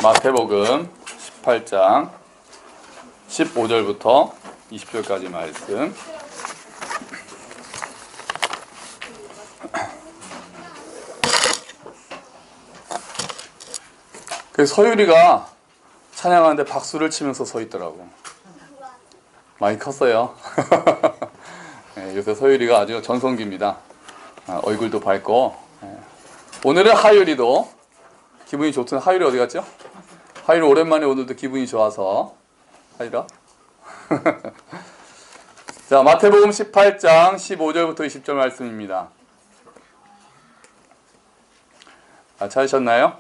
마태복음 18장 15절부터 20절까지 말씀. 그 서유리가 찬양하는데 박수를 치면서 서 있더라고. 많이 컸어요. 네, 요새 서유리가 아주 전성기입니다. 얼굴도 밝고. 오늘은 하유리도 기분이 좋던. 하유리 어디 갔죠? 하유리 오랜만에 오늘도 기분이 좋아서. 하유라. 자, 마태복음 18장 15절부터 20절 말씀입니다. 찾으셨나요?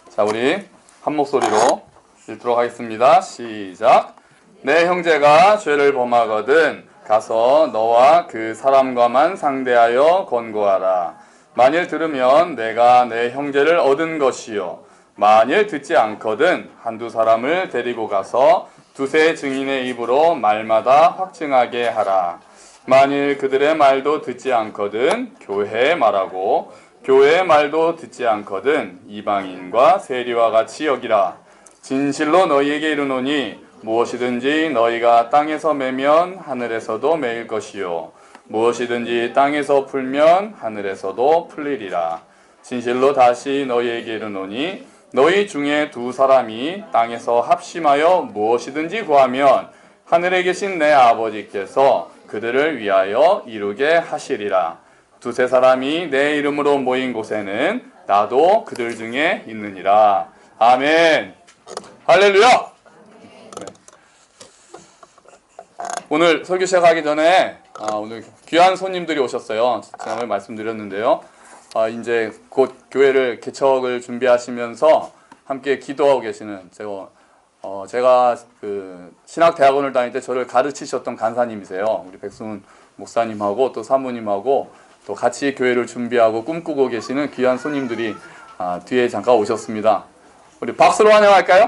자, 우리 한 목소리로 읽도록 하겠습니다. 시작. 내 형제가 죄를 범하거든 가서 너와 그 사람과만 상대하여 권고하라. 만일 들으면 내가 내 형제를 얻은 것이요, 만일 듣지 않거든 한두 사람을 데리고 가서 두세 증인의 입으로 말마다 확증하게 하라. 만일 그들의 말도 듣지 않거든 교회에 말하고, 교회의 말도 듣지 않거든 이방인과 세리와 같이 여기라. 진실로 너희에게 이르노니 무엇이든지 너희가 땅에서 매면 하늘에서도 매일 것이요, 무엇이든지 땅에서 풀면 하늘에서도 풀리리라. 진실로 다시 너희에게 이르노니 너희 중에 두 사람이 땅에서 합심하여 무엇이든지 구하면 하늘에 계신 내 아버지께서 그들을 위하여 이루게 하시리라. 두세 사람이 내 이름으로 모인 곳에는 나도 그들 중에 있느니라. 아멘. 할렐루야. 네. 오늘 설교 시작하기 전에 오늘 귀한 손님들이 오셨어요. 지난번에 말씀드렸는데요. 이제 곧 교회를 개척을 준비하시면서 함께 기도하고 계시는 제가 그 신학대학원을 다닐 때 저를 가르치셨던 간사님이세요. 우리 백승훈 목사님하고 또 사모님하고 또 같이 교회를 준비하고 꿈꾸고 계시는 귀한 손님들이 뒤에 잠깐 오셨습니다. 우리 박수로 환영할까요?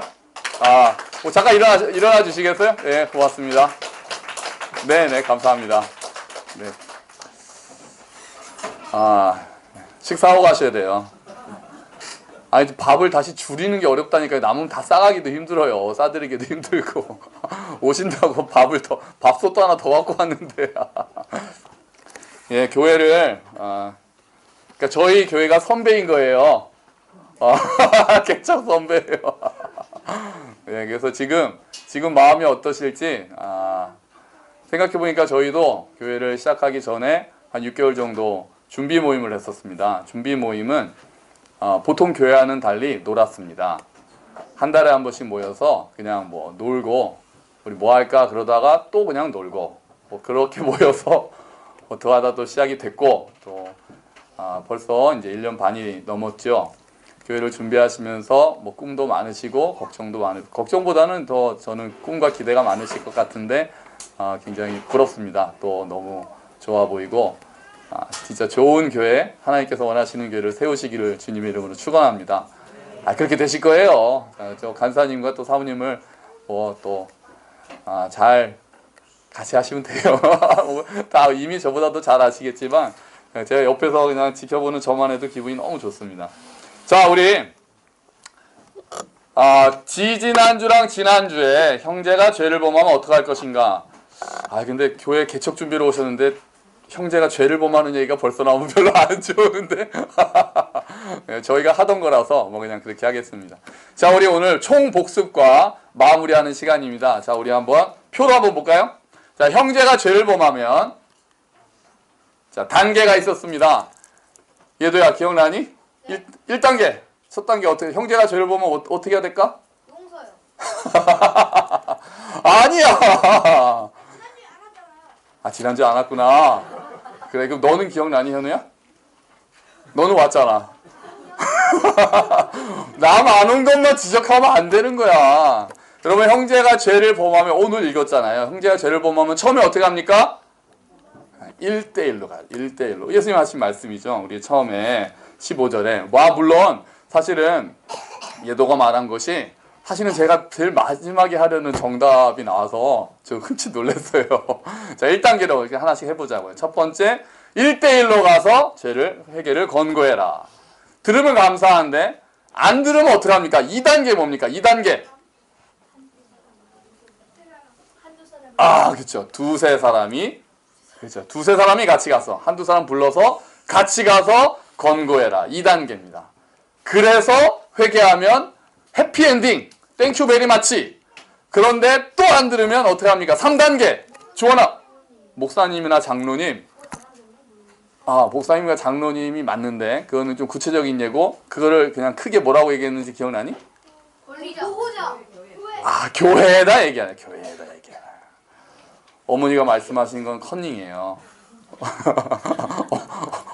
잠깐 일어나 주시겠어요? 네, 고맙습니다. 네, 감사합니다. 네. 식사하고 가셔야 돼요. 밥을 다시 줄이는 게 어렵다니까요. 남으면 다 싸가기도 힘들어요. 싸드리기도 힘들고. 오신다고 밥솥도 하나 더 갖고 왔는데. 예, 교회를, 그러니까 저희 교회가 선배인 거예요. 개척 선배예요. 예, 그래서 지금 마음이 어떠실지, 생각해보니까 저희도 교회를 시작하기 전에 한 6개월 정도 준비 모임을 했었습니다. 준비 모임은 보통 교회와는 달리 놀았습니다. 한 달에 한 번씩 모여서 그냥 놀고, 우리 뭐 할까 그러다가 또 그냥 놀고, 그렇게 모여서 더 하다 또 시작이 됐고, 또 벌써 이제 1년 반이 넘었죠. 교회를 준비하시면서 꿈도 많으시고 걱정도 걱정보다는 더 저는 꿈과 기대가 많으실 것 같은데 굉장히 부럽습니다. 또 너무 좋아 보이고, 진짜 좋은 교회, 하나님께서 원하시는 교회를 세우시기를 주님의 이름으로 축원합니다. 그렇게 되실 거예요. 저 간사님과 또 사모님을 잘 같이 하시면 돼요. 다 이미 저보다도 잘 아시겠지만 제가 옆에서 그냥 지켜보는 저만 해도 기분이 너무 좋습니다. 자, 우리 지지난주랑 지난주에 형제가 죄를 범하면 어떻게 할 것인가. 근데 교회 개척 준비로 오셨는데 형제가 죄를 범하는 얘기가 벌써 나오면 별로 안 좋은데. 저희가 하던 거라서 그냥 그렇게 하겠습니다. 자, 우리 오늘 총복습과 마무리하는 시간입니다. 자, 우리 표로 한번 볼까요? 자, 형제가 죄를 범하면, 자, 단계가 있었습니다. 얘도야, 기억나니? 네. 1단계. 첫 단계 어떻게, 형제가 죄를 범하면 어떻게 해야 될까? 용서요. 아니야! 지난주에 안 왔구나. 그래, 그럼 너는 기억나니, 현우야? 너는 왔잖아. 남 안 온 것만 지적하면 안 되는 거야. 여러분, 형제가 죄를 범하면, 오늘 읽었잖아요. 형제가 죄를 범하면 처음에 어떻게 합니까? 1대1로 가요. 1대1로. 예수님 하신 말씀이죠. 우리 처음에 15절에. 물론 사실은 예도가 말한 것이 사실은 제가 제일 마지막에 하려는 정답이 나와서 저 흠칫 놀랐어요. 자, 1단계로 이렇게 하나씩 해보자고요. 첫 번째, 1대1로 가서 죄를 해결을 권고해라. 들으면 감사한데 안 들으면 어떡합니까? 2단계 뭡니까? 2단계. 아, 그렇죠. 두세 사람이, 그렇죠. 두세 사람이 같이 가서, 한두 사람 불러서 같이 가서 권고해라. 2단계입니다. 그래서 회개하면 해피엔딩, 땡큐 베리 마치. 그런데 또 안 들으면 어떻게 합니까? 3단계. 조원아, 목사님이나 장로님, 목사님과 장로님이 맞는데 그거는 좀 구체적인 예고. 그거를 그냥 크게 뭐라고 얘기했는지 기억나니? 보호자. 교회에다 얘기하네. 교회에다 얘기하네. 어머니가 말씀하신 건 컨닝이에요.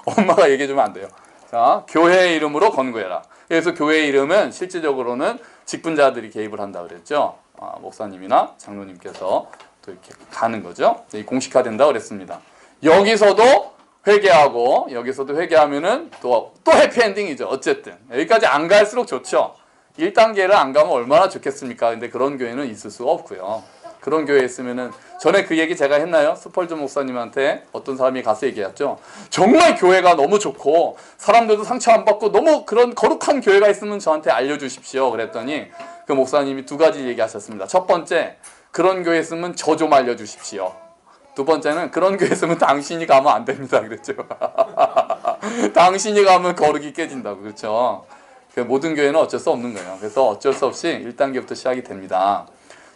엄마가 얘기해주면 안 돼요. 자, 교회의 이름으로 권고해라. 그래서 교회의 이름은 실질적으로는 직분자들이 개입을 한다 그랬죠. 목사님이나 장로님께서 또 이렇게 가는 거죠. 공식화된다 그랬습니다. 여기서도 회개하면은 또 해피엔딩이죠. 어쨌든 여기까지 안 갈수록 좋죠. 1단계를 안 가면 얼마나 좋겠습니까? 근데 그런 교회는 있을 수가 없고요. 그런 교회에 있으면은, 전에 그 얘기 제가 했나요? 스펄전 목사님한테 어떤 사람이 가서 얘기했죠. 정말 교회가 너무 좋고 사람들도 상처 안 받고 너무 그런 거룩한 교회가 있으면 저한테 알려주십시오. 그랬더니 그 목사님이 두 가지 얘기하셨습니다. 첫 번째, 그런 교회 있으면 저 좀 알려주십시오. 두 번째는, 그런 교회 있으면 당신이 가면 안 됩니다. 그랬죠. 당신이 가면 거룩이 깨진다고. 그렇죠. 모든 교회는 어쩔 수 없는 거예요. 그래서 어쩔 수 없이 1단계부터 시작이 됩니다.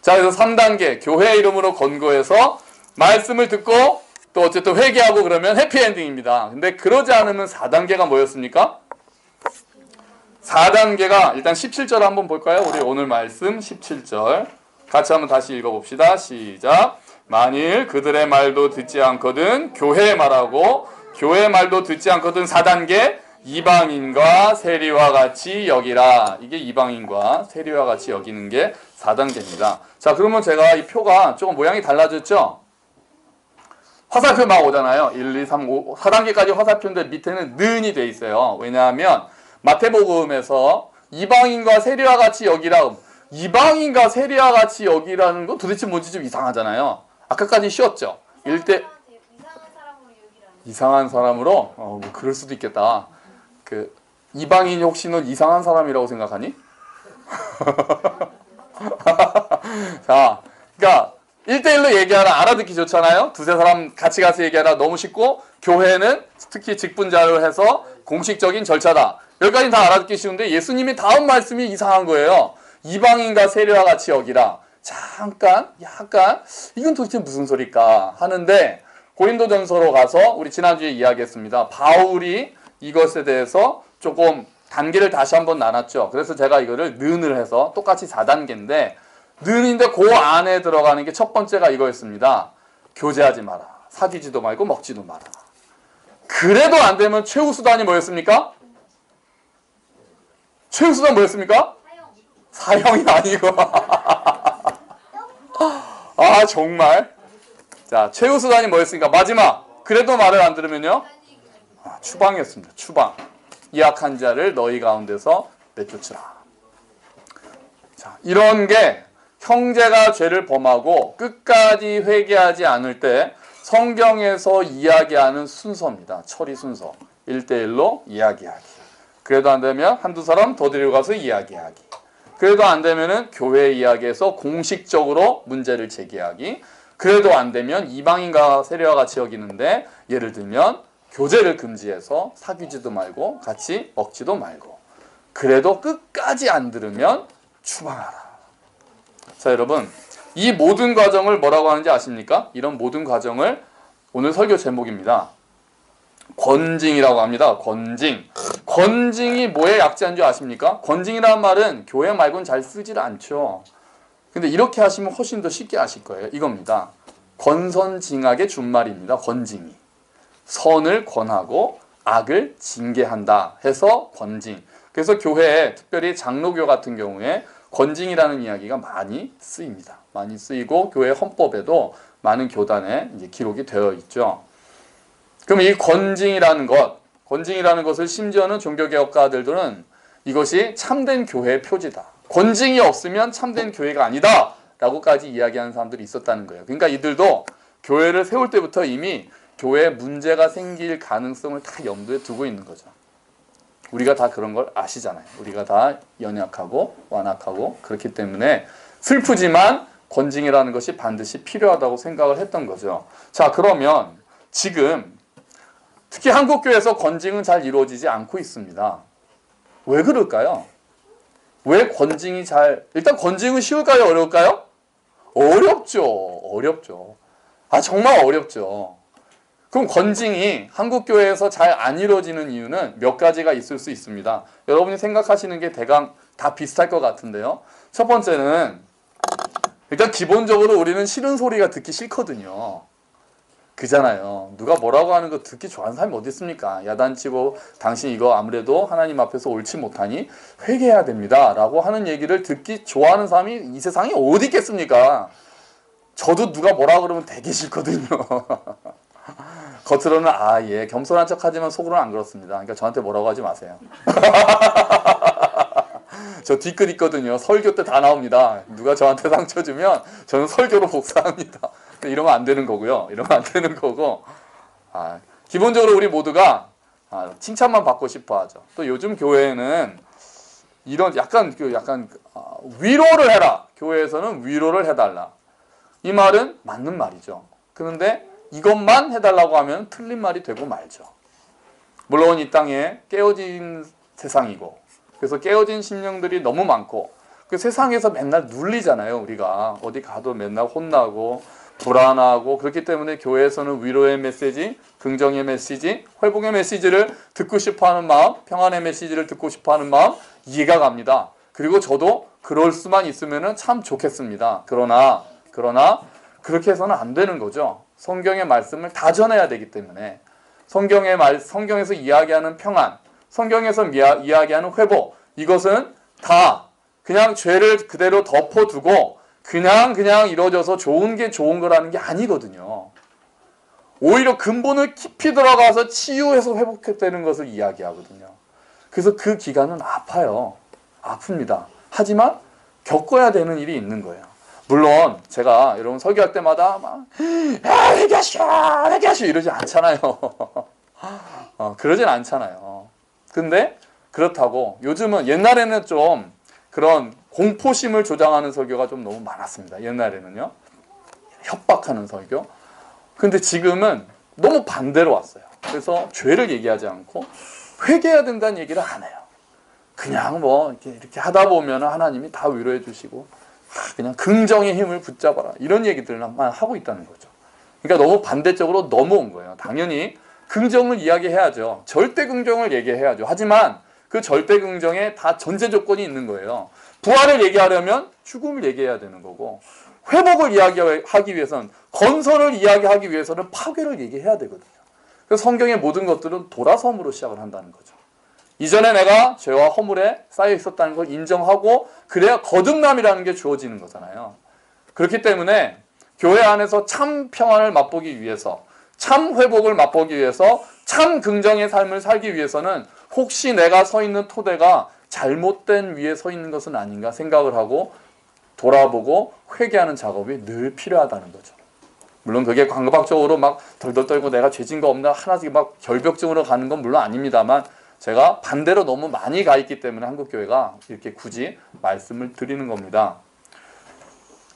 자, 그래서 3단계, 교회 이름으로 권고해서 말씀을 듣고 또 어쨌든 회개하고 그러면 해피엔딩입니다. 근데 그러지 않으면 4단계가 뭐였습니까? 4단계가 일단 17절 한번 볼까요? 우리 오늘 말씀 17절 같이 한번 다시 읽어봅시다. 시작. 만일 그들의 말도 듣지 않거든 교회의 말하고 교회의 말도 듣지 않거든 4단계 이방인과 세리와 같이 여기라. 이게 이방인과 세리와 같이 여기는 게 4단계입니다. 자, 그러면 제가 이 표가 조금 모양이 달라졌죠? 화살표 막 오잖아요. 1, 2, 3, 5, 4단계까지 화살표인데 밑에는 는이 돼 있어요. 왜냐하면 마태복음에서 이방인과 세리와 같이 여기라. 이방인과 세리와 같이 여기라는 건 도대체 뭔지 좀 이상하잖아요. 아까까지 쉬웠죠? 이상한 사람으로? 뭐 그럴 수도 있겠다. 이방인이 혹시 넌 이상한 사람이라고 생각하니? 자, 그러니까 1대1로 얘기하라. 알아듣기 좋잖아요. 두세 사람 같이 가서 얘기하라. 너무 쉽고, 교회는 특히 직분자로 해서 공식적인 절차다. 여기까지는 다 알아듣기 쉬운데 예수님이 다음 말씀이 이상한 거예요. 이방인과 세리와 같이 여기라. 약간 이건 도대체 무슨 소리일까 하는데, 고린도전서로 가서 우리 지난주에 이야기했습니다. 바울이 이것에 대해서 조금 단계를 다시 한번 나눴죠. 그래서 제가 이거를 는을 해서 똑같이 4단계인데, 는인데 그 안에 들어가는 게 첫 번째가 이거였습니다. 교제하지 마라. 사귀지도 말고 먹지도 마라. 그래도 안 되면 최후수단이 뭐였습니까? 최후수단 뭐였습니까? 사형이 아니고. 정말. 자, 최후수단이 뭐였습니까? 마지막. 그래도 말을 안 들으면요? 추방이었습니다. 추방. 이 악한 자를 너희 가운데서 내쫓으라. 자, 이런 게 형제가 죄를 범하고 끝까지 회개하지 않을 때 성경에서 이야기하는 순서입니다. 처리 순서. 1대1로 이야기하기. 그래도 안 되면 한두 사람 더 데려가서 이야기하기. 그래도 안 되면은 교회 이야기에서 공식적으로 문제를 제기하기. 그래도 안 되면 이방인과 세리와 같이 여기는데, 예를 들면 교제를 금지해서 사귀지도 말고 같이 먹지도 말고. 그래도 끝까지 안 들으면 추방하라. 자, 여러분, 이 모든 과정을 뭐라고 하는지 아십니까? 이런 모든 과정을 오늘 설교 제목입니다. 권징이라고 합니다. 권징. 권징이 뭐의 약자인 줄 아십니까? 권징이라는 말은 교회 말고는 잘 쓰질 않죠. 근데 이렇게 하시면 훨씬 더 쉽게 아실 거예요. 이겁니다. 권선징악의 준말입니다. 권징이. 선을 권하고 악을 징계한다 해서 권징. 그래서 교회에 특별히 장로교 같은 경우에 권징이라는 이야기가 많이 쓰입니다. 많이 쓰이고 교회 헌법에도 많은 교단에 이제 기록이 되어 있죠. 그럼 이 권징이라는 것을 심지어는 종교개혁가들은 이것이 참된 교회의 표지다. 권징이 없으면 참된 교회가 아니다 라고까지 이야기하는 사람들이 있었다는 거예요. 그러니까 이들도 교회를 세울 때부터 이미 교회에 문제가 생길 가능성을 다 염두에 두고 있는 거죠. 우리가 다 그런 걸 아시잖아요. 우리가 다 연약하고 완악하고 그렇기 때문에 슬프지만 권징이라는 것이 반드시 필요하다고 생각을 했던 거죠. 자, 그러면 지금 특히 한국교회에서 권징은 잘 이루어지지 않고 있습니다. 왜 그럴까요? 왜 권징이 일단 권징은 쉬울까요? 어려울까요? 어렵죠. 어렵죠. 정말 어렵죠. 그럼 권징이 한국교회에서 잘 안 이루어지는 이유는 몇 가지가 있을 수 있습니다. 여러분이 생각하시는 게 대강 다 비슷할 것 같은데요. 첫 번째는 일단 기본적으로 우리는 싫은 소리가 듣기 싫거든요. 그잖아요. 누가 뭐라고 하는 거 듣기 좋아하는 사람이 어디 있습니까? 야단치고 당신 이거 아무래도 하나님 앞에서 옳지 못하니 회개해야 됩니다 라고 하는 얘기를 듣기 좋아하는 사람이 이 세상에 어디 있겠습니까? 저도 누가 뭐라 그러면 되게 싫거든요. 겉으로는 예 겸손한 척하지만 속으로는 안 그렇습니다. 그러니까 저한테 뭐라고 하지 마세요. 저 뒤끝 있거든요. 설교 때 다 나옵니다. 누가 저한테 상처 주면 저는 설교로 복사합니다. 이러면 안 되는 거고요. 이러면 안 되는 거고. 기본적으로 우리 모두가 칭찬만 받고 싶어 하죠. 또 요즘 교회에는 이런 약간 위로를 해라. 교회에서는 위로를 해달라. 이 말은 맞는 말이죠. 그런데 이것만 해달라고 하면 틀린 말이 되고 말죠. 물론 이 땅에 깨어진 세상이고 그래서 깨어진 심령들이 너무 많고 그 세상에서 맨날 눌리잖아요. 우리가 어디 가도 맨날 혼나고 불안하고 그렇기 때문에 교회에서는 위로의 메시지, 긍정의 메시지, 회복의 메시지를 듣고 싶어하는 마음, 평안의 메시지를 듣고 싶어하는 마음 이해가 갑니다. 그리고 저도 그럴 수만 있으면 참 좋겠습니다. 그러나 그렇게 해서는 안 되는 거죠. 성경의 말씀을 다 전해야 되기 때문에 성경에서 이야기하는 평안, 성경에서 이야기하는 회복 이것은 다 그냥 죄를 그대로 덮어두고 그냥 이루어져서 좋은 게 좋은 거라는 게 아니거든요. 오히려 근본을 깊이 들어가서 치유해서 회복되는 것을 이야기하거든요. 그래서 그 기간은 아파요. 아픕니다. 하지만 겪어야 되는 일이 있는 거예요. 물론 제가 여러분 설교할 때마다 막 회개하시오 이러지 않잖아요. 그러진 않잖아요. 근데 그렇다고 요즘은 옛날에는 좀 그런 공포심을 조장하는 설교가 좀 너무 많았습니다. 옛날에는요. 협박하는 설교. 근데 지금은 너무 반대로 왔어요. 그래서 죄를 얘기하지 않고 회개해야 된다는 얘기를 안 해요. 그냥 뭐 이렇게 하다 보면 하나님이 다 위로해 주시고 그냥 긍정의 힘을 붙잡아라 이런 얘기들만 하고 있다는 거죠. 그러니까 너무 반대쪽으로 넘어온 거예요. 당연히 긍정을 이야기해야죠. 절대 긍정을 얘기해야죠. 하지만 그 절대 긍정에 다 전제 조건이 있는 거예요. 부활을 얘기하려면 죽음을 얘기해야 되는 거고 회복을 이야기하기 위해서는 건설을 이야기하기 위해서는 파괴를 얘기해야 되거든요. 그래서 성경의 모든 것들은 돌아섬으로 시작을 한다는 거죠. 이전에 내가 죄와 허물에 쌓여 있었다는 걸 인정하고 그래야 거듭남이라는 게 주어지는 거잖아요. 그렇기 때문에 교회 안에서 참 평안을 맛보기 위해서 참 회복을 맛보기 위해서 참 긍정의 삶을 살기 위해서는 혹시 내가 서 있는 토대가 잘못된 위에 서 있는 것은 아닌가 생각을 하고 돌아보고 회개하는 작업이 늘 필요하다는 거죠. 물론 그게 광박적으로 막 덜덜 떨고 내가 죄진 거 없나 하나씩 막 결벽증으로 가는 건 물론 아닙니다만 제가 반대로 너무 많이 가 있기 때문에 한국교회가 이렇게 굳이 말씀을 드리는 겁니다.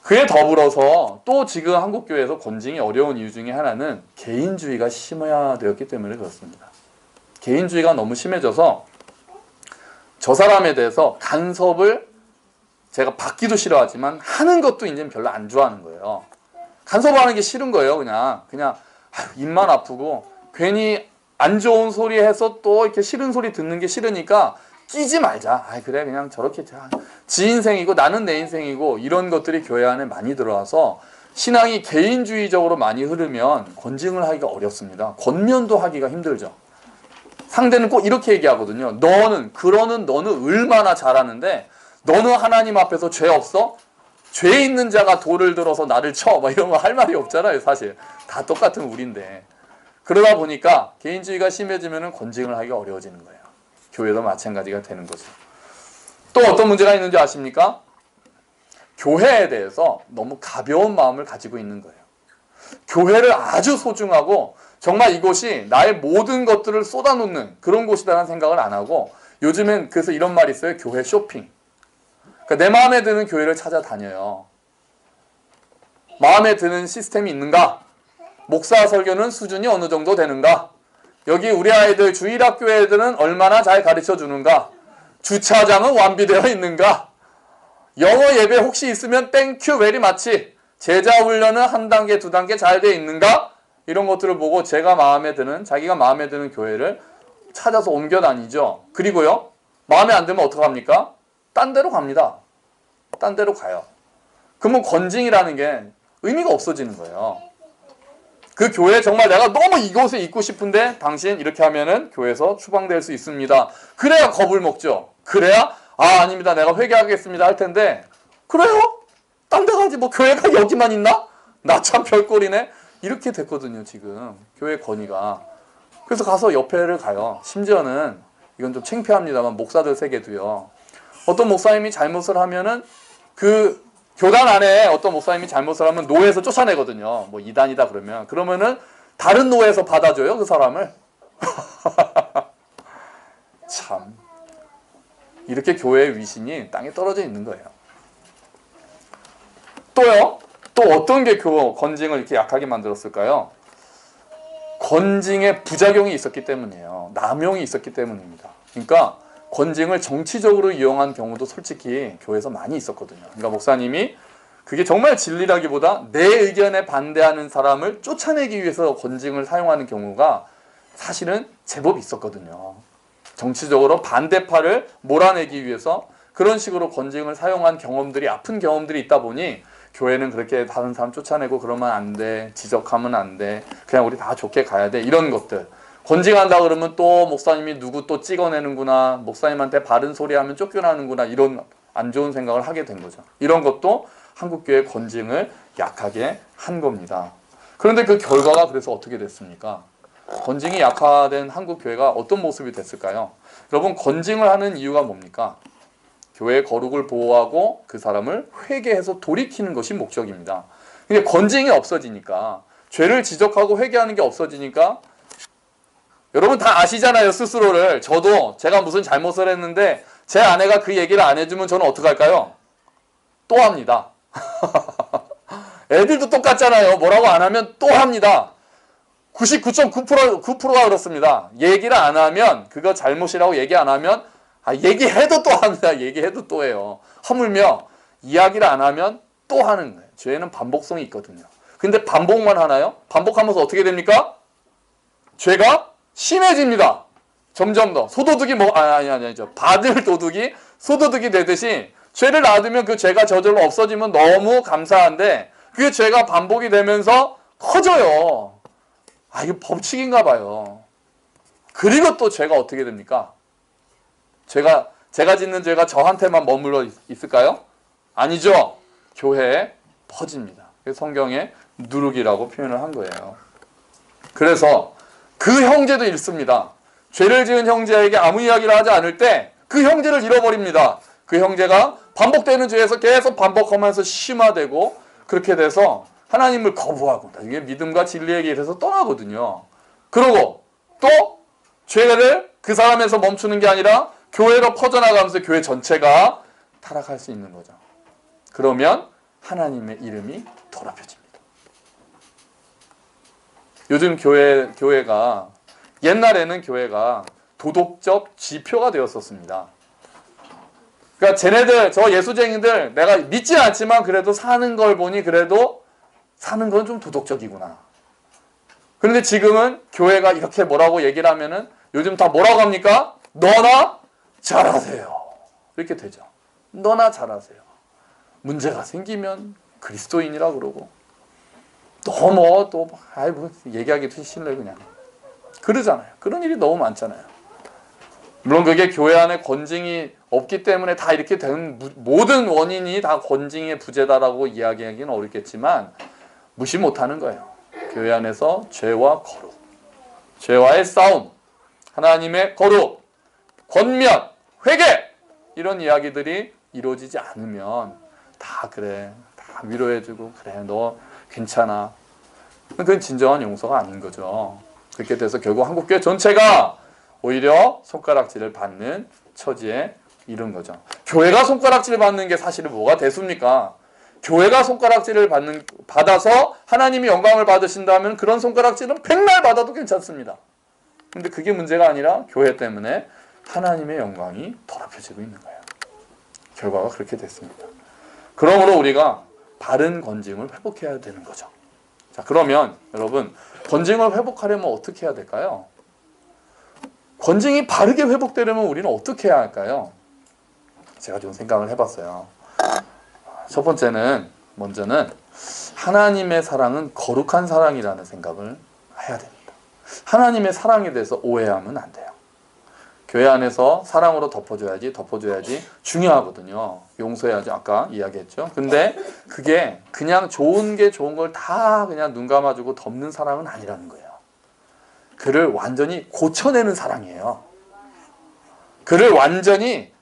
그에 더불어서 또 지금 한국교회에서 권징이 어려운 이유 중에 하나는 개인주의가 심화되었기 때문에 그렇습니다. 개인주의가 너무 심해져서 저 사람에 대해서 간섭을 제가 받기도 싫어하지만 하는 것도 이제 별로 안 좋아하는 거예요. 간섭하는 게 싫은 거예요. 그냥 입만 아프고 괜히 안 좋은 소리 해서 또 이렇게 싫은 소리 듣는 게 싫으니까 끼지 말자. 그래 그냥 저렇게 지 인생이고 나는 내 인생이고 이런 것들이 교회 안에 많이 들어와서 신앙이 개인주의적으로 많이 흐르면 권징을 하기가 어렵습니다. 권면도 하기가 힘들죠. 상대는 꼭 이렇게 얘기하거든요. 너는 얼마나 잘하는데 너는 하나님 앞에서 죄 없어? 죄 있는 자가 돌을 들어서 나를 쳐. 막 이런 거 할 말이 없잖아요. 사실 다 똑같은 우리인데. 그러다 보니까 개인주의가 심해지면 권징을 하기가 어려워지는 거예요. 교회도 마찬가지가 되는 거죠. 또 어떤 문제가 있는지 아십니까? 교회에 대해서 너무 가벼운 마음을 가지고 있는 거예요. 교회를 아주 소중하고 정말 이곳이 나의 모든 것들을 쏟아놓는 그런 곳이라는 생각을 안 하고 요즘엔 그래서 이런 말이 있어요. 교회 쇼핑. 그러니까 내 마음에 드는 교회를 찾아다녀요. 마음에 드는 시스템이 있는가? 목사 설교는 수준이 어느 정도 되는가? 여기 우리 아이들 주일학교 애들은 얼마나 잘 가르쳐 주는가? 주차장은 완비되어 있는가? 영어 예배 혹시 있으면 땡큐 베리 마치. 제자 훈련은 한 단계 두 단계 잘 돼 있는가? 이런 것들을 보고 자기가 마음에 드는 교회를 찾아서 옮겨 다니죠. 그리고요, 마음에 안 들면 어떡합니까? 딴 데로 갑니다. 딴 데로 가요. 그러면 건징이라는 게 의미가 없어지는 거예요. 그 교회 정말 내가 너무 이곳에 있고 싶은데 당신 이렇게 하면은 교회에서 추방될 수 있습니다. 그래야 겁을 먹죠. 그래야 아닙니다. 내가 회개하겠습니다 할 텐데 그래요? 딴 데 가지 뭐 교회가 여기만 있나? 나 참 별꼴이네. 이렇게 됐거든요 지금 교회 건의가. 그래서 가서 옆에를 가요. 심지어는 이건 좀 창피합니다만 목사들 세계도요. 어떤 목사님이 잘못을 하면은 그 교단 안에 어떤 목사님이 잘못을 하면 노회에서 쫓아내거든요. 뭐 이단이다 그러면은 다른 노회에서 받아줘요 그 사람을. 참 이렇게 교회의 위신이 땅에 떨어져 있는 거예요. 또요. 또 어떤 게 건징을 이렇게 약하게 만들었을까요? 건징에 부작용이 있었기 때문이에요. 남용이 있었기 때문입니다. 그러니까 건징을 정치적으로 이용한 경우도 솔직히 교회에서 많이 있었거든요. 그러니까 목사님이 그게 정말 진리라기보다 내 의견에 반대하는 사람을 쫓아내기 위해서 건징을 사용하는 경우가 사실은 제법 있었거든요. 정치적으로 반대파를 몰아내기 위해서 그런 식으로 건징을 사용한 경험들이 아픈 경험들이 있다 보니 교회는 그렇게 다른 사람 쫓아내고 그러면 안 돼. 지적하면 안 돼. 그냥 우리 다 좋게 가야 돼. 이런 것들. 건징한다 그러면 또 목사님이 누구 또 찍어내는구나. 목사님한테 바른 소리 하면 쫓겨나는구나. 이런 안 좋은 생각을 하게 된 거죠. 이런 것도 한국교회 건징을 약하게 한 겁니다. 그런데 그 결과가 그래서 어떻게 됐습니까? 건징이 약화된 한국교회가 어떤 모습이 됐을까요? 여러분 건징을 하는 이유가 뭡니까? 교회의 거룩을 보호하고 그 사람을 회개해서 돌이키는 것이 목적입니다. 근데 건징이 없어지니까 죄를 지적하고 회개하는 게 없어지니까 여러분 다 아시잖아요 스스로를. 저도 제가 무슨 잘못을 했는데 제 아내가 그 얘기를 안 해주면 저는 어떡할까요? 또 합니다. 애들도 똑같잖아요. 뭐라고 안 하면 또 합니다. 99.9%가 그렇습니다. 얘기를 안 하면 그거 잘못이라고 얘기 안 하면 얘기해도 또 합니다. 얘기해도 또 해요. 하물며 이야기를 안 하면 또 하는 거예요. 죄는 반복성이 있거든요. 근데 반복만 하나요? 반복하면서 어떻게 됩니까? 죄가 심해집니다. 점점 더. 소도둑이 아니죠. 받을 도둑이 소도둑이 되듯이 죄를 놔두면 그 죄가 저절로 없어지면 너무 감사한데 그 죄가 반복이 되면서 커져요. 이게 법칙인가 봐요. 그리고 또 죄가 어떻게 됩니까? 제가 짓는 죄가 저한테만 머물러 있을까요? 아니죠. 교회에 퍼집니다. 성경에 누룩이라고 표현을 한 거예요. 그래서 그 형제도 잃습니다. 죄를 지은 형제에게 아무 이야기를 하지 않을 때 그 형제를 잃어버립니다. 그 형제가 반복되는 죄에서 계속 반복하면서 심화되고 그렇게 돼서 하나님을 거부하고 나중에 믿음과 진리의 길에서 떠나거든요. 그러고 또 죄를 그 사람에서 멈추는 게 아니라 교회로 퍼져나가면서 교회 전체가 타락할 수 있는 거죠. 그러면 하나님의 이름이 더럽혀집니다. 요즘 교회가 옛날에는 교회가 도덕적 지표가 되었었습니다. 그러니까 쟤네들 저 예수쟁이들 내가 믿진 않지만 그래도 사는 걸 보니 그래도 사는 건 좀 도덕적이구나. 그런데 지금은 교회가 이렇게 뭐라고 얘기를 하면은 요즘 다 뭐라고 합니까? 너나 잘하세요. 이렇게 되죠. 너나 잘하세요. 문제가 생기면 그리스도인이라 그러고 또 얘기하기도 싫네 그냥. 그러잖아요. 그런 일이 너무 많잖아요. 물론 그게 교회 안에 건징이 없기 때문에 다 이렇게 된 모든 원인이 다 건징의 부재다라고 이야기하기는 어렵겠지만 무시 못하는 거예요. 교회 안에서 죄와 거룩, 죄와의 싸움, 하나님의 거룩, 권면, 회개 이런 이야기들이 이루어지지 않으면 다 그래, 다 위로해주고 그래 너 괜찮아. 그건 진정한 용서가 아닌 거죠. 그렇게 돼서 결국 한국교회 전체가 오히려 손가락질을 받는 처지에 이른 거죠. 교회가 손가락질 받는 게 사실은 뭐가 대수입니까? 교회가 손가락질을 받아서 하나님이 영광을 받으신다면 그런 손가락질은 백날 받아도 괜찮습니다. 근데 그게 문제가 아니라 교회 때문에 하나님의 영광이 더럽혀지고 있는 거예요. 결과가 그렇게 됐습니다. 그러므로 우리가 바른 건징을 회복해야 되는 거죠. 자, 그러면 여러분, 건징을 회복하려면 어떻게 해야 될까요? 건징이 바르게 회복되려면 우리는 어떻게 해야 할까요? 제가 좀 생각을 해봤어요. 첫 번째는, 먼저는 하나님의 사랑은 거룩한 사랑이라는 생각을 해야 됩니다. 하나님의 사랑에 대해서 오해하면 안 돼요. 교회 안에서 사랑으로 덮어줘야지 중요하거든요. 용서해야지, 아까 이야기했죠. 근데 그게 그냥 좋은 걸 다 그냥 눈 감아주고 덮는 사랑은 아니라는 거예요. 그를 완전히 고쳐내는 사랑이에요. 그를 완전히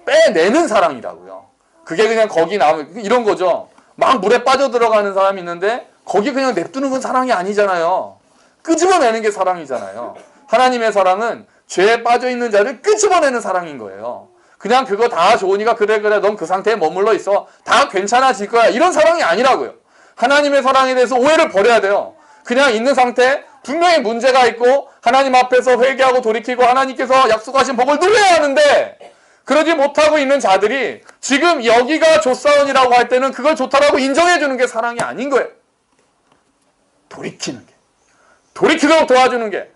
빼내는 사랑이라고요. 그게 그냥 거기 남은 이런 거죠. 막 물에 빠져들어가는 사람이 있는데 거기 그냥 냅두는 건 사랑이 아니잖아요. 끄집어내는 게 사랑이잖아요. 하나님의 사랑은 죄에 빠져있는 자를 끄집어내는 사랑인 거예요. 그냥 그거 다 좋으니까 그래 넌 그 상태에 머물러 있어. 다 괜찮아질 거야. 이런 사랑이 아니라고요. 하나님의 사랑에 대해서 오해를 버려야 돼요. 그냥 있는 상태, 분명히 문제가 있고 하나님 앞에서 회개하고 돌이키고 하나님께서 약속하신 복을 누려야 하는데 그러지 못하고 있는 자들이 지금 여기가 좋사원이라고 할 때는 그걸 좋다라고 인정해 주는 게 사랑이 아닌 거예요. 돌이키는 게, 돌이키도록 도와주는 게,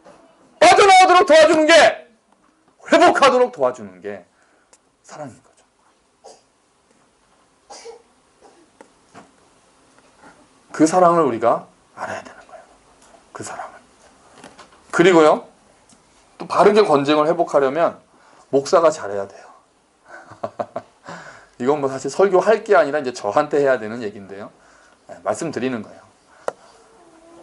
빠져나오도록 도와주는 게, 회복하도록 도와주는 게 사랑인 거죠. 그 사랑을 우리가 알아야 되는 거예요. 그 사랑을. 그리고요, 또 바르게 건징을 회복하려면 목사가 잘해야 돼요. 이건 뭐 사실 설교할 게 아니라 이제 저한테 해야 되는 얘기인데요. 말씀드리는 거예요.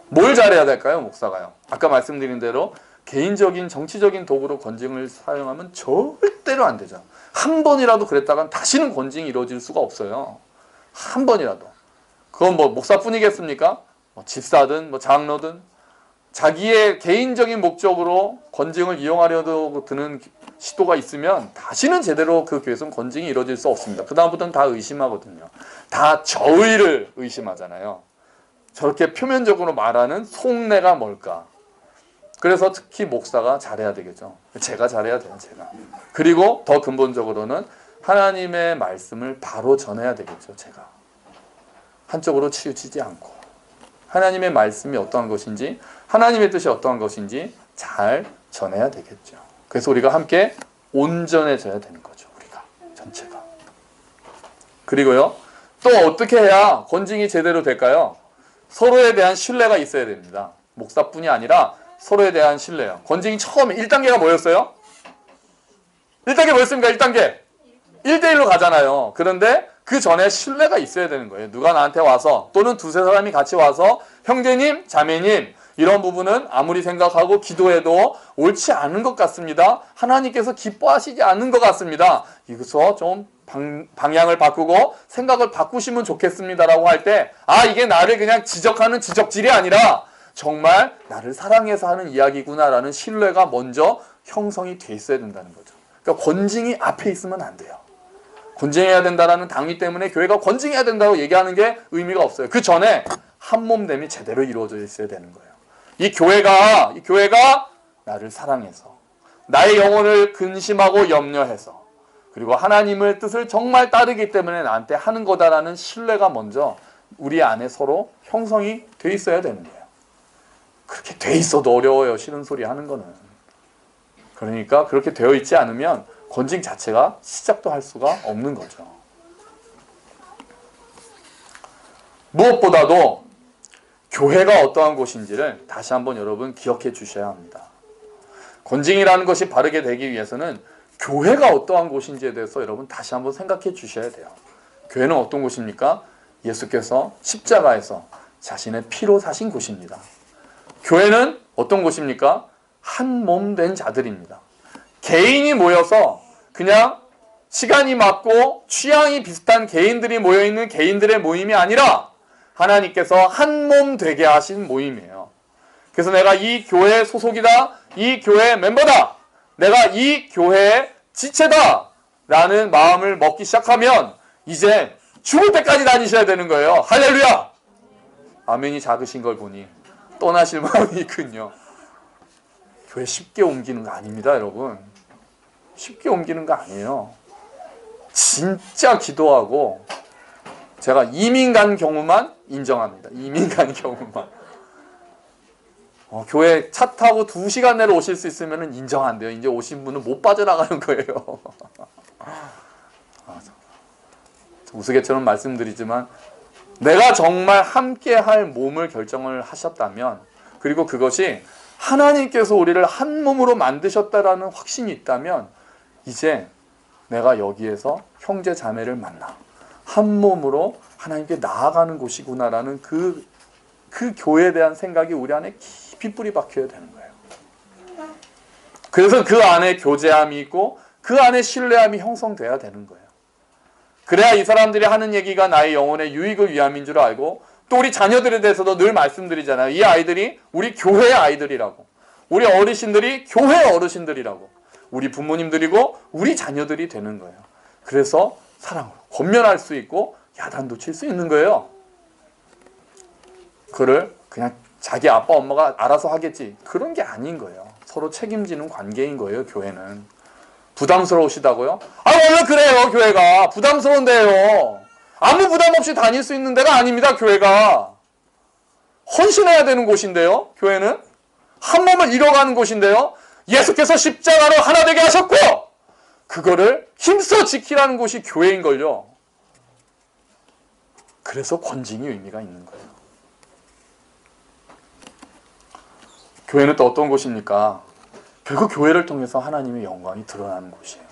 뭘 잘해야 될까요, 목사가요? 아까 말씀드린 대로 개인적인 정치적인 도구로 건징을 사용하면 절대로 안 되죠. 한 번이라도 그랬다간 다시는 건징이 이루어질 수가 없어요. 한 번이라도. 그건 뭐 목사뿐이겠습니까? 뭐 집사든 뭐 장로든 자기의 개인적인 목적으로 건징을 이용하려고 드는 시도가 있으면 다시는 제대로 그 교회에서는 건징이 이루어질 수 없습니다. 그 다음부터는 다 의심하거든요. 다 저의를 의심하잖아요. 저렇게 표면적으로 말하는 속내가 뭘까? 그래서 특히 목사가 잘해야 되겠죠. 제가 잘해야 돼요, 제가. 그리고 더 근본적으로는 하나님의 말씀을 바로 전해야 되겠죠, 제가. 한쪽으로 치우치지 않고. 하나님의 말씀이 어떠한 것인지, 하나님의 뜻이 어떠한 것인지 잘 전해야 되겠죠. 그래서 우리가 함께 온전해져야 되는 거죠, 우리가. 전체가. 그리고요, 또 어떻게 해야 건징이 제대로 될까요? 서로에 대한 신뢰가 있어야 됩니다. 목사뿐이 아니라 서로에 대한 신뢰요. 건징이 처음에 1단계가 뭐였어요? 1단계 뭐였습니까? 1단계 1대1로 가잖아요. 그런데 그 전에 신뢰가 있어야 되는 거예요. 누가 나한테 와서 또는 두세 사람이 같이 와서 형제님, 자매님 이런 부분은 아무리 생각하고 기도해도 옳지 않은 것 같습니다. 하나님께서 기뻐하시지 않는 것 같습니다. 여기서 좀 방향을 바꾸고 생각을 바꾸시면 좋겠습니다라고 할 때 이게 나를 그냥 지적하는 지적질이 아니라 정말 나를 사랑해서 하는 이야기구나라는 신뢰가 먼저 형성이 돼 있어야 된다는 거죠. 그러니까 건징이 앞에 있으면 안 돼요. 건징해야 된다라는 당위 때문에 교회가 건징해야 된다고 얘기하는 게 의미가 없어요. 그 전에 한몸됨이 제대로 이루어져 있어야 되는 거예요. 이 교회가 나를 사랑해서 나의 영혼을 근심하고 염려해서 그리고 하나님의 뜻을 정말 따르기 때문에 나한테 하는 거다라는 신뢰가 먼저 우리 안에 서로 형성이 돼 있어야 되는 거예요. 그렇게 돼 있어도 어려워요. 싫은 소리 하는 거는. 그러니까 그렇게 되어 있지 않으면 건징 자체가 시작도 할 수가 없는 거죠. 무엇보다도 교회가 어떠한 곳인지를 다시 한번 여러분 기억해 주셔야 합니다. 건징이라는 것이 바르게 되기 위해서는 교회가 어떠한 곳인지에 대해서 여러분 다시 한번 생각해 주셔야 돼요. 교회는 어떤 곳입니까? 예수께서 십자가에서 자신의 피로 사신 곳입니다. 교회는 어떤 곳입니까? 한 몸 된 자들입니다. 개인이 모여서 그냥 시간이 맞고 취향이 비슷한 개인들이 모여있는 개인들의 모임이 아니라 하나님께서 한 몸 되게 하신 모임이에요. 그래서 내가 이 교회의 소속이다. 이 교회의 멤버다. 내가 이 교회의 지체다 라는 마음을 먹기 시작하면 이제 죽을 때까지 다니셔야 되는 거예요. 할렐루야! 아멘이 작으신 걸 보니 떠나실 마음이 있군요. 교회 쉽게 옮기는 거 아닙니다, 여러분. 쉽게 옮기는 거 아니에요. 진짜 기도하고, 제가 이민 간 경우만 인정합니다. 이민 간 경우만. 교회 차 타고 2시간 내로 오실 수 있으면 인정 안 돼요. 이제 오신 분은 못 빠져나가는 거예요. 우스갯처럼 말씀드리지만, 내가 정말 함께 할 몸을 결정을 하셨다면, 그리고 그것이 하나님께서 우리를 한 몸으로 만드셨다라는 확신이 있다면, 이제 내가 여기에서 형제 자매를 만나 한 몸으로 하나님께 나아가는 곳이구나라는 그 교회에 대한 생각이 우리 안에 깊이 뿌리 박혀야 되는 거예요. 그래서 그 안에 교제함이 있고 그 안에 신뢰함이 형성돼야 되는 거예요. 그래야 이 사람들이 하는 얘기가 나의 영혼의 유익을 위함인 줄 알고, 또 우리 자녀들에 대해서도 늘 말씀드리잖아요. 이 아이들이 우리 교회의 아이들이라고, 우리 어르신들이 교회 어르신들이라고, 우리 부모님들이고 우리 자녀들이 되는 거예요. 그래서 사랑으로 권면할 수 있고 야단도 칠 수 있는 거예요. 그를 그냥 자기 아빠 엄마가 알아서 하겠지, 그런 게 아닌 거예요. 서로 책임지는 관계인 거예요. 교회는. 부담스러우시다고요? 원래 그래요. 교회가 부담스러운데요. 아무 부담 없이 다닐 수 있는 데가 아닙니다. 교회가 헌신해야 되는 곳인데요. 교회는 한 몸을 이뤄가는 곳인데요. 예수께서 십자가로 하나 되게 하셨고 그거를 힘써 지키라는 곳이 교회인걸요. 그래서 권징이 의미가 있는 거예요. 교회는 또 어떤 곳입니까? 결국 교회를 통해서 하나님의 영광이 드러나는 곳이에요.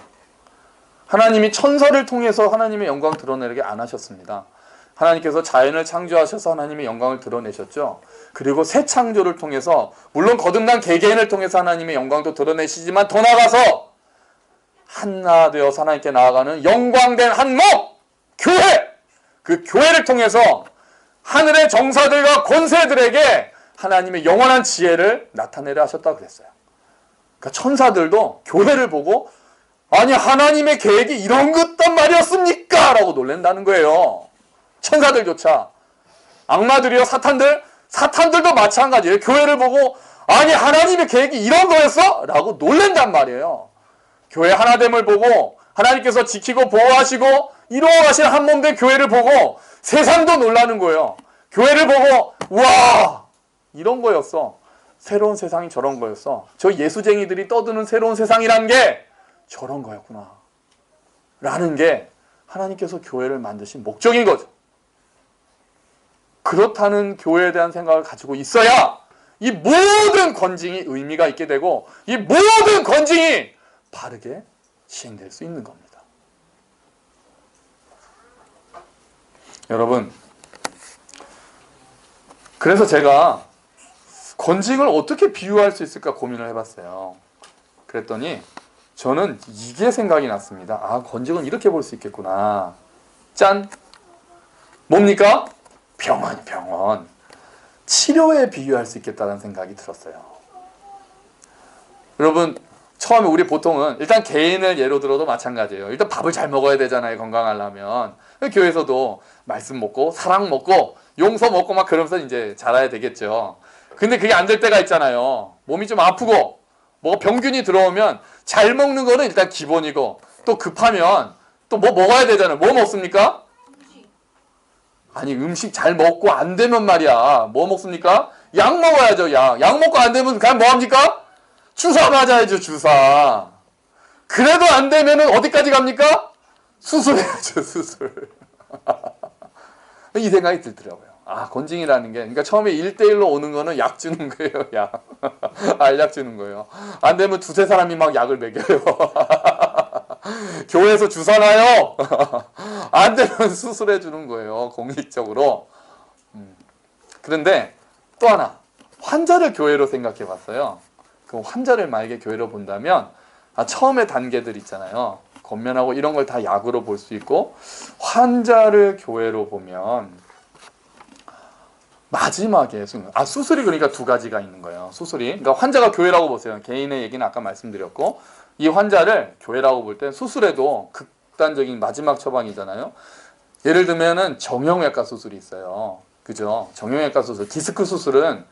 하나님이 천사를 통해서 하나님의 영광 드러내게 안 하셨습니다. 하나님께서 자연을 창조하셔서 하나님의 영광을 드러내셨죠. 그리고 새 창조를 통해서, 물론 거듭난 개개인을 통해서 하나님의 영광도 드러내시지만 더 나아가서 하나 되어서 하나님께 나아가는 영광된 한 몸! 교회! 그 교회를 통해서 하늘의 정사들과 권세들에게 하나님의 영원한 지혜를 나타내려 하셨다고 그랬어요. 그러니까 천사들도 교회를 보고, 아니 하나님의 계획이 이런 것단 말이었습니까? 라고 놀란다는 거예요. 천사들조차. 악마들이요, 사탄들도 마찬가지예요. 교회를 보고 아니 하나님의 계획이 이런 거였어? 라고 놀란단 말이에요. 교회 하나됨을 보고 하나님께서 지키고 보호하시고 이루어가신 한 몸된 교회를 보고 세상도 놀라는 거예요. 교회를 보고 와 이런 거였어. 새로운 세상이 저런 거였어. 저 예수쟁이들이 떠드는 새로운 세상이란 게 저런 거였구나 라는 게 하나님께서 교회를 만드신 목적인 거죠. 그렇다는 교회에 대한 생각을 가지고 있어야 이 모든 권징이 의미가 있게 되고 이 모든 권징이 바르게 시행될 수 있는 겁니다. 여러분, 그래서 제가 권징을 어떻게 비유할 수 있을까 고민을 해봤어요. 그랬더니 저는 이게 생각이 났습니다. 권징은 이렇게 볼 수 있겠구나. 짠! 뭡니까? 병원. 치료에 비유할 수 있겠다는 생각이 들었어요. 여러분, 처음에 우리 보통은 일단 개인을 예로 들어도 마찬가지예요. 일단 밥을 잘 먹어야 되잖아요. 건강하려면. 교회에서도 말씀 먹고 사랑 먹고 용서 먹고 막 그러면서 이제 자라야 되겠죠. 근데 그게 안 될 때가 있잖아요. 몸이 좀 아프고 뭐 병균이 들어오면 잘 먹는 거는 일단 기본이고 또 급하면 또 뭐 먹어야 되잖아요. 뭐 먹습니까? 아니 음식 잘 먹고 안 되면 말이야. 뭐 먹습니까? 약 먹어야죠. 약 먹고 안 되면 그냥 뭐 합니까? 주사 맞아야죠. 주사. 그래도 안 되면은 어디까지 갑니까? 수술해야죠. 수술. 이 생각이 들더라고요. 권징이라는 게, 그러니까 처음에 1대1로 오는 거는 약 주는 거예요. 약. 알약 주는 거예요. 안 되면 두세 사람이 막 약을 먹여요. 교회에서 주사 놔요. 안 되면 수술해 주는 거예요. 공식적으로. 그런데 또 하나, 환자를 교회로 생각해 봤어요. 그 환자를 만약에 교회로 본다면 처음에 단계들 있잖아요. 권면하고 이런 걸 다 약으로 볼 수 있고, 환자를 교회로 보면 마지막에 수술이 그러니까 두 가지가 있는 거예요. 수술이. 그러니까 환자가 교회라고 보세요. 개인의 얘기는 아까 말씀드렸고, 이 환자를 교회라고 볼 때 수술에도 극단적인 마지막 처방이잖아요. 예를 들면은 정형외과 수술이 있어요. 그죠? 정형외과 수술, 디스크 수술은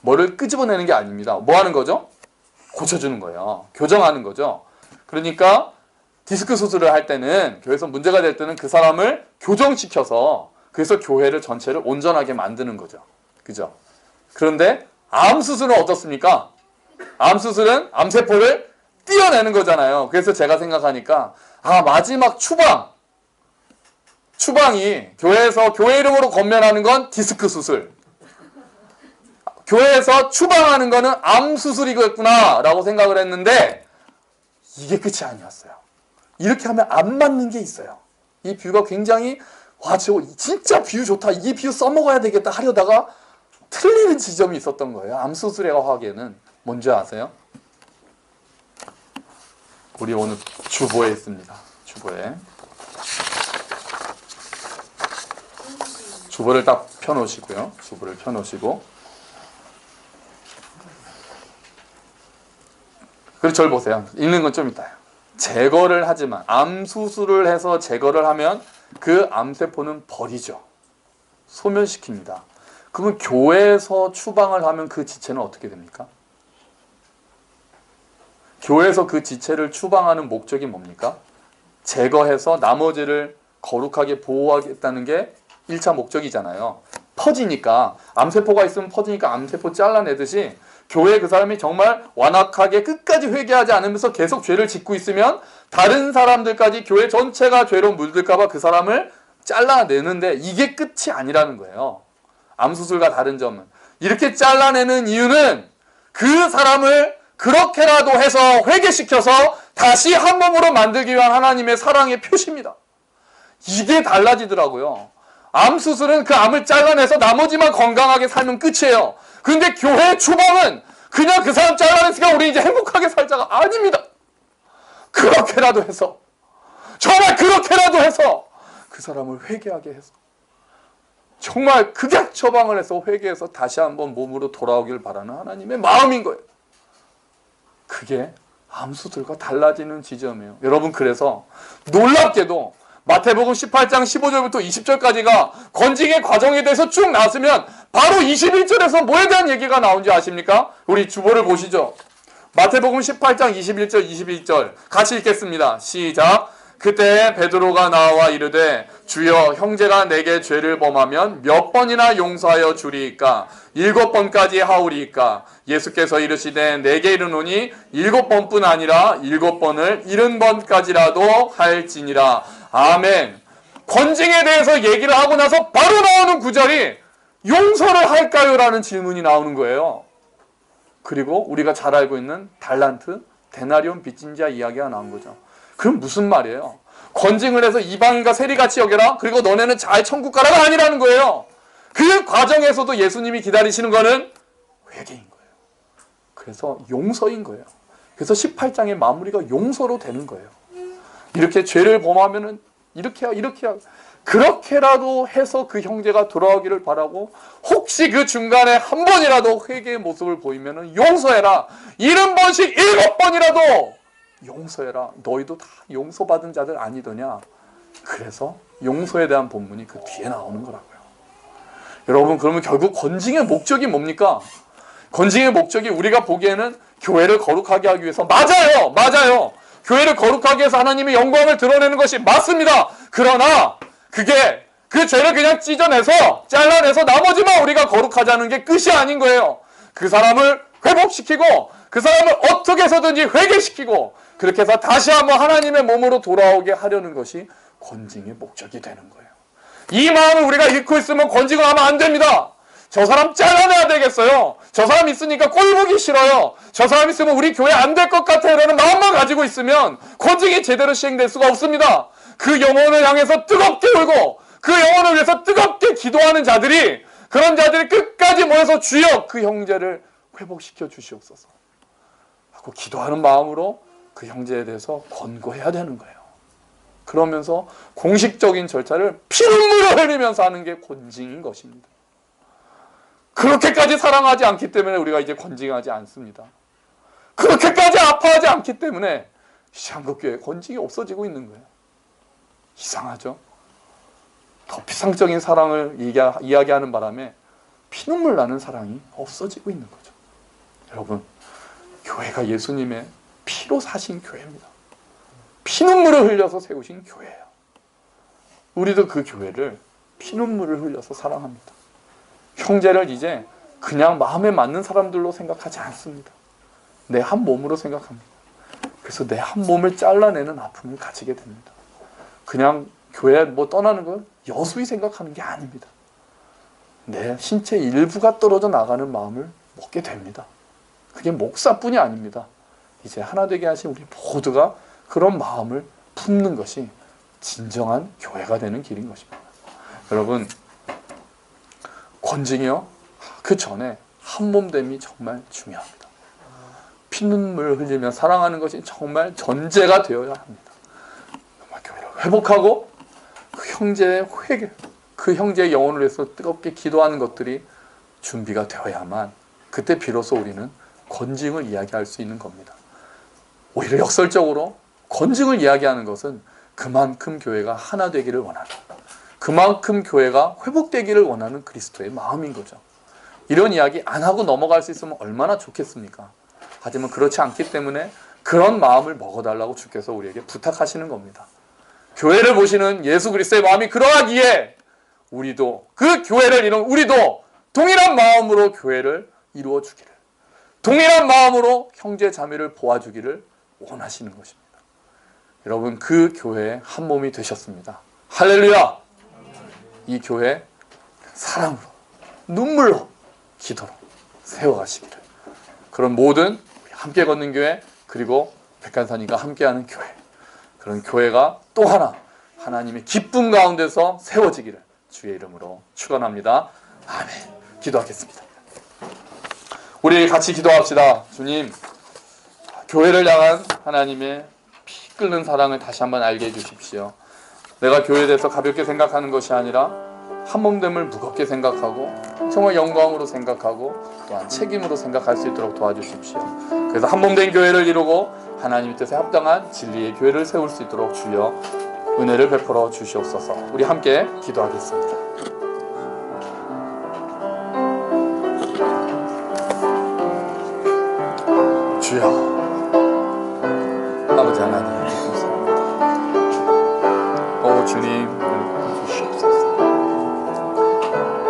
뭐를 끄집어내는 게 아닙니다. 뭐 하는 거죠? 고쳐주는 거예요. 교정하는 거죠. 그러니까 디스크 수술을 할 때는 교회에서 문제가 될 때는 그 사람을 교정시켜서 그래서 교회를 전체를 온전하게 만드는 거죠. 그죠? 그런데 암 수술은 어떻습니까? 암 수술은 암세포를 띄어내는 거잖아요. 그래서 제가 생각하니까 마지막 추방이 교회에서 교회 이름으로 건면하는 건 디스크 수술, 교회에서 추방하는 거는 암 수술이겠구나 라고 생각을 했는데 이게 끝이 아니었어요. 이렇게 하면 안 맞는 게 있어요. 이 비유가 굉장히 저 진짜 비유 좋다, 이 비유 써먹어야 되겠다 하려다가 틀리는 지점이 있었던 거예요. 암 수술이라고 하기에는. 뭔지 아세요? 우리 오늘 주보에 있습니다. 주보를 딱 펴놓으시고요. 주보를 펴놓으시고, 그리고 저를 보세요. 읽는 건 좀 이따요. 제거를 하지만 암 수술을 해서 제거를 하면 그 암세포는 버리죠. 소멸시킵니다. 그러면 교회에서 추방을 하면 그 지체는 어떻게 됩니까? 교회에서 그 지체를 추방하는 목적이 뭡니까? 제거해서 나머지를 거룩하게 보호하겠다는 게 1차 목적이잖아요. 퍼지니까, 암세포가 있으면 퍼지니까 암세포 잘라내듯이 교회 그 사람이 정말 완악하게 끝까지 회개하지 않으면서 계속 죄를 짓고 있으면 다른 사람들까지 교회 전체가 죄로 물들까봐 그 사람을 잘라내는데 이게 끝이 아니라는 거예요. 암수술과 다른 점은. 이렇게 잘라내는 이유는 그 사람을 그렇게라도 해서 회개시켜서 다시 한 몸으로 만들기 위한 하나님의 사랑의 표시입니다. 이게 달라지더라고요. 암 수술은 그 암을 잘라내서 나머지만 건강하게 살면 끝이에요. 근데 교회 추방은 그냥 그 사람 잘라냈으니까 우리 이제 행복하게 살자가 아닙니다. 그렇게라도 해서, 정말 그렇게라도 해서 그 사람을 회개하게 해서 정말 극약 처방을 해서 회개해서 다시 한번 몸으로 돌아오길 바라는 하나님의 마음인 거예요. 그게 암수들과 달라지는 지점이에요. 여러분, 그래서 놀랍게도 마태복음 18장 15절부터 20절까지가 건징의 과정에 대해서 쭉 나왔으면 바로 21절에서 뭐에 대한 얘기가 나온지 아십니까? 우리 주보를 보시죠. 마태복음 18장 21절 22절 같이 읽겠습니다. 시작. 그때 베드로가 나와 이르되 주여, 형제가 내게 죄를 범하면 몇 번이나 용서하여 주리이까? 7번까지 하오리이까? 예수께서 이르시되 내게 이르노니 7번뿐 아니라 7번을 70번까지라도 할지니라. 아멘. 권징에 대해서 얘기를 하고 나서 바로 나오는 구절이 용서를 할까요? 라는 질문이 나오는 거예요. 그리고 우리가 잘 알고 있는 달란트, 데나리온 빚진 자 이야기가 나온 거죠. 그럼 무슨 말이에요? 권징을 해서 이방인과 세리같이 여겨라? 그리고 너네는 잘 천국 가라가 아니라는 거예요. 그 과정에서도 예수님이 기다리시는 거는 회개인 거예요. 그래서 용서인 거예요. 그래서 18장의 마무리가 용서로 되는 거예요. 이렇게 죄를 범하면은 이렇게 그렇게라도 해서 그 형제가 돌아오기를 바라고, 혹시 그 중간에 한 번이라도 회개의 모습을 보이면은 용서해라. 70번씩 7번이라도 용서해라. 너희도 다 용서받은 자들 아니더냐. 그래서 용서에 대한 본문이 그 뒤에 나오는 거라고요. 여러분, 그러면 결국 건징의 목적이 뭡니까? 건징의 목적이 우리가 보기에는 교회를 거룩하게 하기 위해서, 맞아요. 교회를 거룩하게 해서 하나님의 영광을 드러내는 것이 맞습니다. 그러나 그게 그 죄를 그냥 찢어내서 잘라내서 나머지만 우리가 거룩하자는 게 끝이 아닌 거예요. 그 사람을 회복시키고 그 사람을 어떻게 해서든지 회개시키고 그렇게 해서 다시 한번 하나님의 몸으로 돌아오게 하려는 것이 권징의 목적이 되는 거예요. 이 마음을 우리가 잃고 있으면 권징을 하면 안 됩니다. 저 사람 잘라내야 되겠어요. 저 사람 있으니까 꼴 보기 싫어요. 저 사람 있으면 우리 교회 안 될 것 같아요 라는 마음만 가지고 있으면 권징이 제대로 시행될 수가 없습니다. 그 영혼을 향해서 뜨겁게 울고 그 영혼을 위해서 뜨겁게 기도하는 자들이, 그런 자들이 끝까지 모여서 주여 그 형제를 회복시켜 주시옵소서 하고 기도하는 마음으로 그 형제에 대해서 권고해야 되는 거예요. 그러면서 공식적인 절차를 피눈물을 흘리면서 하는 게 권징인 것입니다. 그렇게까지 사랑하지 않기 때문에 우리가 이제 권징하지 않습니다. 그렇게까지 아파하지 않기 때문에 이제 한국교회 권징이 없어지고 있는 거예요. 이상하죠? 더 피상적인 사랑을 이야기하는 바람에 피눈물 나는 사랑이 없어지고 있는 거죠. 여러분, 교회가 예수님의 피로 사신 교회입니다. 피눈물을 흘려서 세우신 교회예요. 우리도 그 교회를 피눈물을 흘려서 사랑합니다. 형제를 이제 그냥 마음에 맞는 사람들로 생각하지 않습니다. 내 한 몸으로 생각합니다. 그래서 내 한 몸을 잘라내는 아픔을 가지게 됩니다. 그냥 교회 떠나는 걸 여수히 생각하는 게 아닙니다. 내 신체 일부가 떨어져 나가는 마음을 먹게 됩니다. 그게 목사뿐이 아닙니다. 이제 하나 되게 하신 우리 모두가 그런 마음을 품는 것이 진정한 교회가 되는 길인 것입니다. 여러분, 권징이요, 그 전에 한몸됨이 정말 중요합니다. 피눈물 흘리며 사랑하는 것이 정말 전제가 되어야 합니다. 정말 교회를 회복하고 그 형제의 회개, 그 형제의 영혼을 위해서 뜨겁게 기도하는 것들이 준비가 되어야만 그때 비로소 우리는 권징을 이야기할 수 있는 겁니다. 오히려 역설적으로 권징을 이야기하는 것은 그만큼 교회가 하나 되기를 원하는, 그만큼 교회가 회복되기를 원하는 그리스도의 마음인 거죠. 이런 이야기 안 하고 넘어갈 수 있으면 얼마나 좋겠습니까? 하지만 그렇지 않기 때문에 그런 마음을 먹어달라고 주께서 우리에게 부탁하시는 겁니다. 교회를 보시는 예수 그리스도의 마음이 그러하기에 우리도, 그 교회를 이룬 우리도 동일한 마음으로 교회를 이루어 주기를, 동일한 마음으로 형제 자매를 보아주기를 원하시는 것입니다. 여러분, 그 교회의 한 몸이 되셨습니다. 할렐루야! 이 교회 사랑으로, 눈물로, 기도로 세워가시기를, 그런 모든 함께 걷는 교회, 그리고 백간사님과 함께하는 교회, 그런 교회가 또 하나 하나님의 기쁨 가운데서 세워지기를 주의 이름으로 축원합니다. 아멘. 기도하겠습니다. 우리 같이 기도합시다. 주님, 교회를 향한 하나님의 피 끓는 사랑을 다시 한번 알게 해주십시오. 내가 교회에 대해서 가볍게 생각하는 것이 아니라 한몸됨을 무겁게 생각하고 정말 영광으로 생각하고 또한 책임으로 생각할 수 있도록 도와주십시오. 그래서 한몸된 교회를 이루고 하나님의 뜻에 합당한 진리의 교회를 세울 수 있도록 주여 은혜를 베풀어 주시옵소서. 우리 함께 기도하겠습니다. 주여, 아버지 하나님, 감사합니다. 오 주님,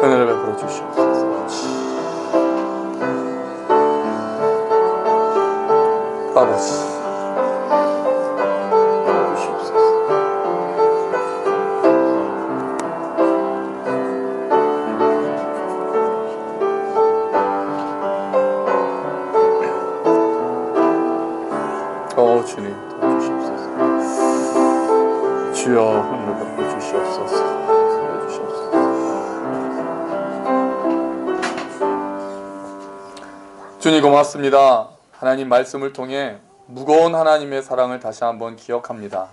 은혜를 베풀어 주시옵소서. 아버지, 주님 도와주시옵소서. 주여 은혜를 베풀어 주시옵소서. 주님 고맙습니다. 하나님 말씀을 통해 무거운 하나님의 사랑을 다시 한번 기억합니다.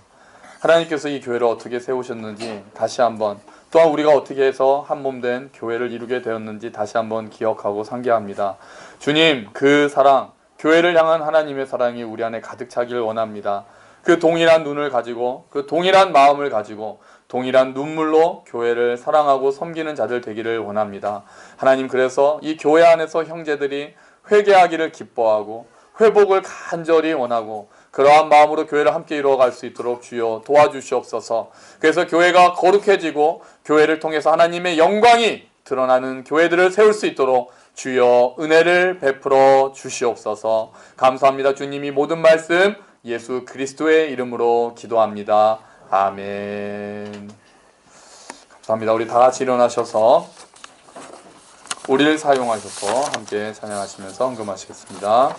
하나님께서 이 교회를 어떻게 세우셨는지 다시 한번, 또한 우리가 어떻게 해서 한몸된 교회를 이루게 되었는지 다시 한번 기억하고 상기합니다. 주님, 그 사랑, 교회를 향한 하나님의 사랑이 우리 안에 가득 차기를 원합니다. 그 동일한 눈을 가지고, 그 동일한 마음을 가지고 동일한 눈물로 교회를 사랑하고 섬기는 자들 되기를 원합니다. 하나님, 그래서 이 교회 안에서 형제들이 회개하기를 기뻐하고 회복을 간절히 원하고 그러한 마음으로 교회를 함께 이루어갈 수 있도록 주여 도와주시옵소서. 그래서 교회가 거룩해지고 교회를 통해서 하나님의 영광이 드러나는 교회들을 세울 수 있도록 주여 은혜를 베풀어 주시옵소서. 감사합니다. 주님이 모든 말씀 예수 그리스도의 이름으로 기도합니다. 아멘. 감사합니다. 우리 다 같이 일어나셔서 우리를 사용하셔서 함께 찬양하시면서 헌금하시겠습니다.